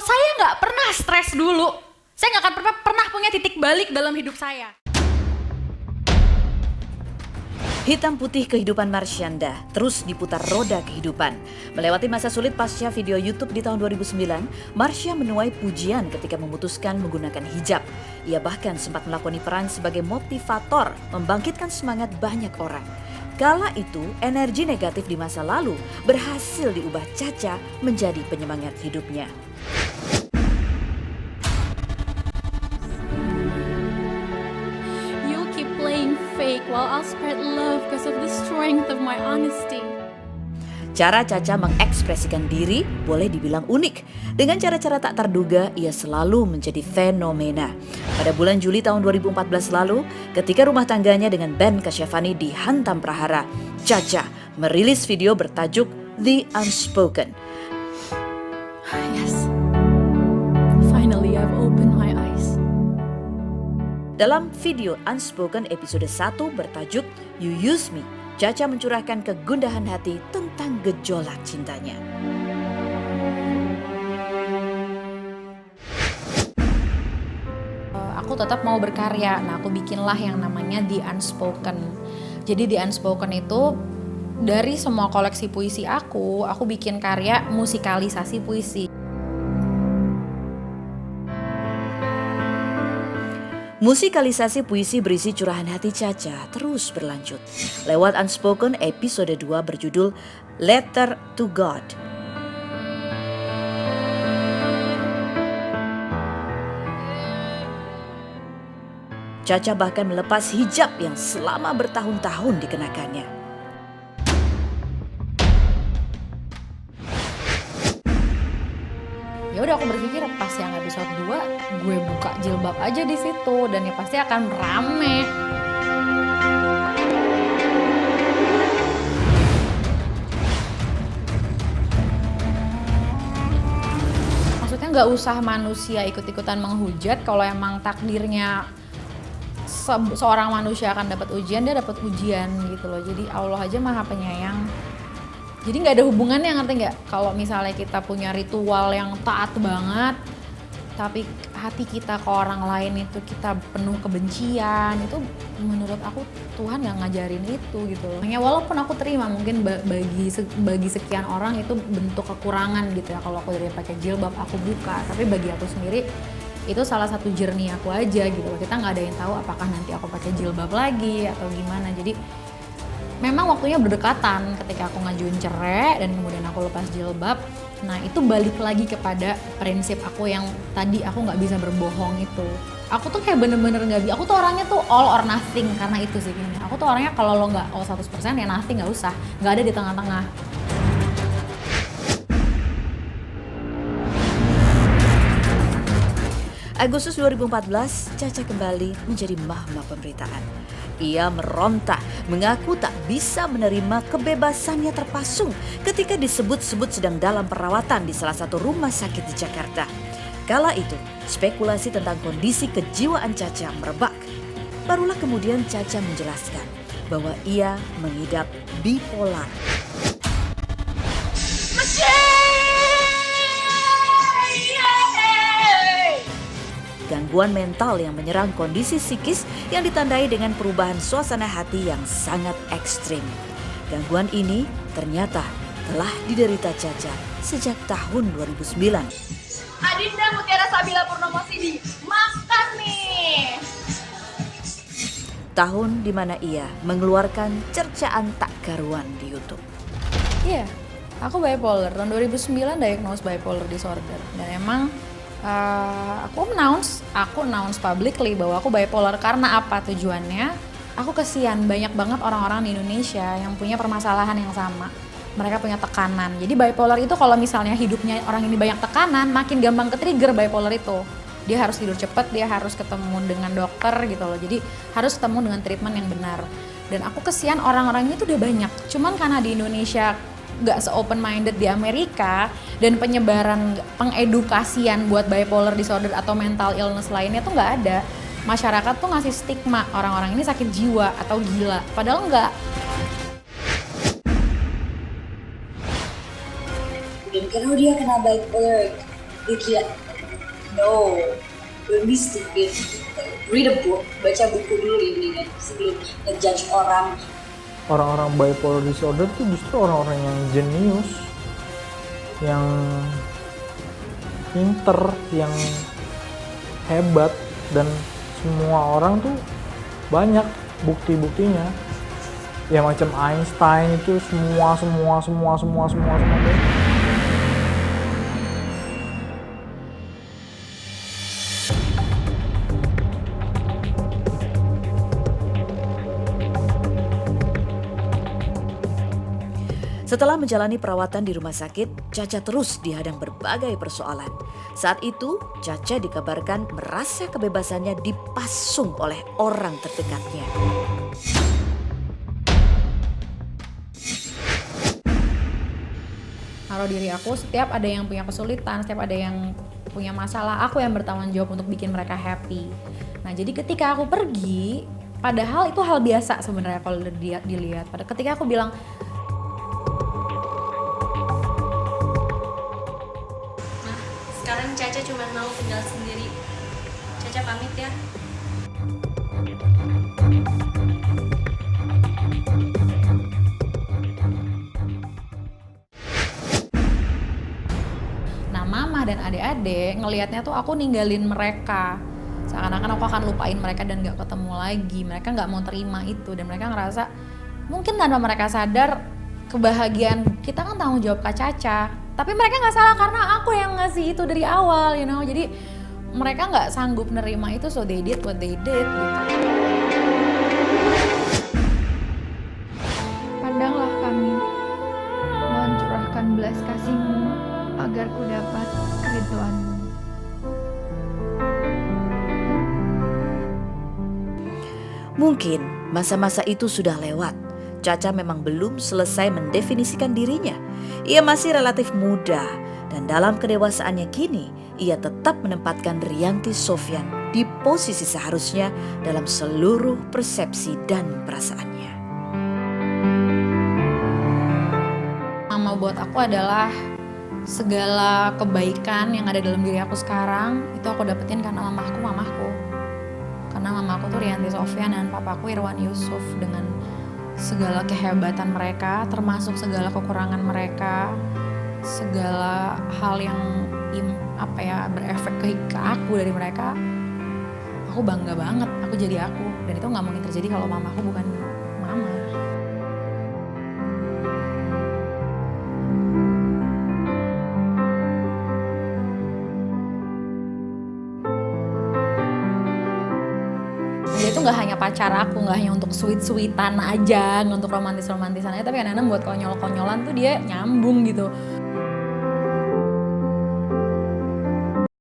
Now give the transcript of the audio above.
saya nggak pernah stres dulu, saya nggak akan pernah punya titik balik dalam hidup saya. Hitam putih kehidupan Marsyanda terus diputar roda kehidupan. Melewati masa sulit pasca video YouTube di tahun 2009, Marsha menuai pujian ketika memutuskan menggunakan hijab. Ia bahkan sempat melakoni peran sebagai motivator, membangkitkan semangat banyak orang. Kala itu, energi negatif di masa lalu berhasil diubah Cha-Cha menjadi penyemangat hidupnya. Fake while I'll spread love because of the strength of my honesty. Cara Cha-Cha mengekspresikan diri boleh dibilang unik. Dengan cara-cara tak terduga, ia selalu menjadi fenomena. Pada bulan Juli tahun 2014 lalu, ketika rumah tangganya dengan Ben Kasyafani dihantam prahara, Cha-Cha merilis video bertajuk The Unspoken. Yes, finally I've opened my eyes. Dalam video Unspoken episode 1 bertajuk You Use Me, Cha-Cha mencurahkan kegundahan hati tentang gejolak cintanya. Aku tetap mau berkarya, nah aku bikinlah yang namanya The Unspoken. Jadi The Unspoken itu dari semua koleksi puisi aku bikin karya musikalisasi puisi. Musikalisasi puisi berisi curahan hati Cha-Cha terus berlanjut. Lewat Unspoken episode 2 berjudul Letter to God. Cha-Cha bahkan melepas hijab yang selama bertahun-tahun dikenakannya. Ya udah aku berpikir pas yang episode 2 gue buka jilbab aja di situ dan ya pasti akan rame. Maksudnya nggak usah manusia ikut-ikutan menghujat, kalau emang takdirnya seorang manusia akan dapat ujian, dia dapat ujian gitu loh. Jadi Allah aja Maha Penyayang. Jadi nggak ada hubungannya, ngerti nggak? Kalau misalnya kita punya ritual yang taat banget, tapi hati kita ke orang lain itu kita penuh kebencian, itu menurut aku Tuhan nggak ngajarin itu gitu loh. Makanya walaupun aku terima mungkin bagi sekian orang itu bentuk kekurangan gitu ya, kalau aku dari pakai jilbab aku buka, tapi bagi aku sendiri itu salah satu journey aku aja gitu loh. Kita nggak ada yang tahu apakah nanti aku pakai jilbab lagi atau gimana. Jadi memang waktunya berdekatan ketika aku ngajuin cerai dan kemudian aku lepas jilbab. Nah itu balik lagi kepada prinsip aku yang tadi aku nggak bisa berbohong itu. Aku tuh kayak bener-bener nggak bisa. Aku tuh orangnya tuh all or nothing karena itu sih gini. Aku tuh orangnya kalau lo nggak all 100% ya nothing, nggak usah. Nggak ada di tengah-tengah. Agustus 2014, Cha-Cha kembali menjadi mahma pemberitaan. Ia meronta, mengaku tak bisa menerima kebebasannya terpasung ketika disebut-sebut sedang dalam perawatan di salah satu rumah sakit di Jakarta. Kala itu, spekulasi tentang kondisi kejiwaan Cha-Cha merebak. Barulah kemudian Cha-Cha menjelaskan bahwa ia mengidap bipolar. Gangguan mental yang menyerang kondisi psikis yang ditandai dengan perubahan suasana hati yang sangat ekstrim. Gangguan ini ternyata telah diderita Cha-Cha sejak tahun 2009. Adinda Mutiara Sabila Purnomo Sidi, makan nih! Tahun di mana ia mengeluarkan cercaan tak karuan di YouTube. Iya, aku bipolar. Tahun 2009 diagnose bipolar disorder. Dan emang aku announce publicly bahwa aku bipolar. Karena apa tujuannya? Aku kesian banyak banget orang-orang di Indonesia yang punya permasalahan yang sama. Mereka punya tekanan. Jadi bipolar itu kalau misalnya hidupnya orang ini banyak tekanan, makin gampang ke-trigger bipolar itu. Dia harus tidur cepat, dia harus ketemu dengan dokter gitu loh. Jadi harus ketemu dengan treatment yang benar. Dan aku kesian orang-orang ini tuh udah banyak. Cuman karena di Indonesia gak se-open minded di Amerika dan penyebaran pengedukasian buat bipolar disorder atau mental illness lainnya tuh gak ada. Masyarakat tuh ngasih stigma orang-orang ini sakit jiwa atau gila, padahal enggak. Dan kalau dia kena bipolar, Dia no, don't be stupid. Read a book, baca buku dulu ya mendingan sebelum ngejudge orang. Orang-orang bipolar disorder tuh justru orang-orang yang jenius, yang pinter, yang hebat, dan semua orang tuh banyak bukti-buktinya. Ya macam Einstein itu semua. Setelah menjalani perawatan di rumah sakit, Caca terus dihadang berbagai persoalan. Saat itu, Caca dikabarkan merasa kebebasannya dipasung oleh orang terdekatnya. Naruh diri aku, setiap ada yang punya kesulitan, setiap ada yang punya masalah, aku yang bertanggung jawab untuk bikin mereka happy. Nah, jadi ketika aku pergi, padahal itu hal biasa sebenarnya kalau dilihat. Pada ketika aku bilang, sekarang Caca cuma mau tinggal sendiri. Caca pamit ya. nah mama dan adik-adik ngelihatnya tuh aku ninggalin mereka. Seakan-akan aku akan lupain mereka dan gak ketemu lagi. Mereka gak mau terima itu dan mereka ngerasa mungkin tanpa mereka sadar kebahagiaan kita kan tanggung jawab Kak Caca. Tapi mereka nggak salah karena aku yang ngasih itu dari awal, Jadi mereka nggak sanggup nerima itu, so they did what they did, gitu. Pandanglah kami, mohon curahkan belas kasih-Mu agar ku dapat keridhaan-Mu. Mungkin masa-masa itu sudah lewat. Caca memang belum selesai mendefinisikan dirinya. Ia masih relatif muda dan dalam kedewasaannya kini, ia tetap menempatkan Rianti Sofyan di posisi seharusnya dalam seluruh persepsi dan perasaannya. Mama buat aku adalah segala kebaikan yang ada dalam diri aku sekarang, itu aku dapetin karena mamaku. Karena mamaku tuh Rianti Sofyan dan papaku Irwan Yusuf, dengan segala kehebatan mereka, termasuk segala kekurangan mereka, segala hal yang berefek ke aku dari mereka, aku bangga banget aku jadi aku, dan itu nggak mungkin terjadi kalau mamaku bukan mama. Dia itu nggak hanya pacar aku, nggak hanya untuk sweet-sweetan aja, untuk romantis-romantisan aja, tapi kadang-kadang buat konyol-konyolan tuh dia nyambung gitu.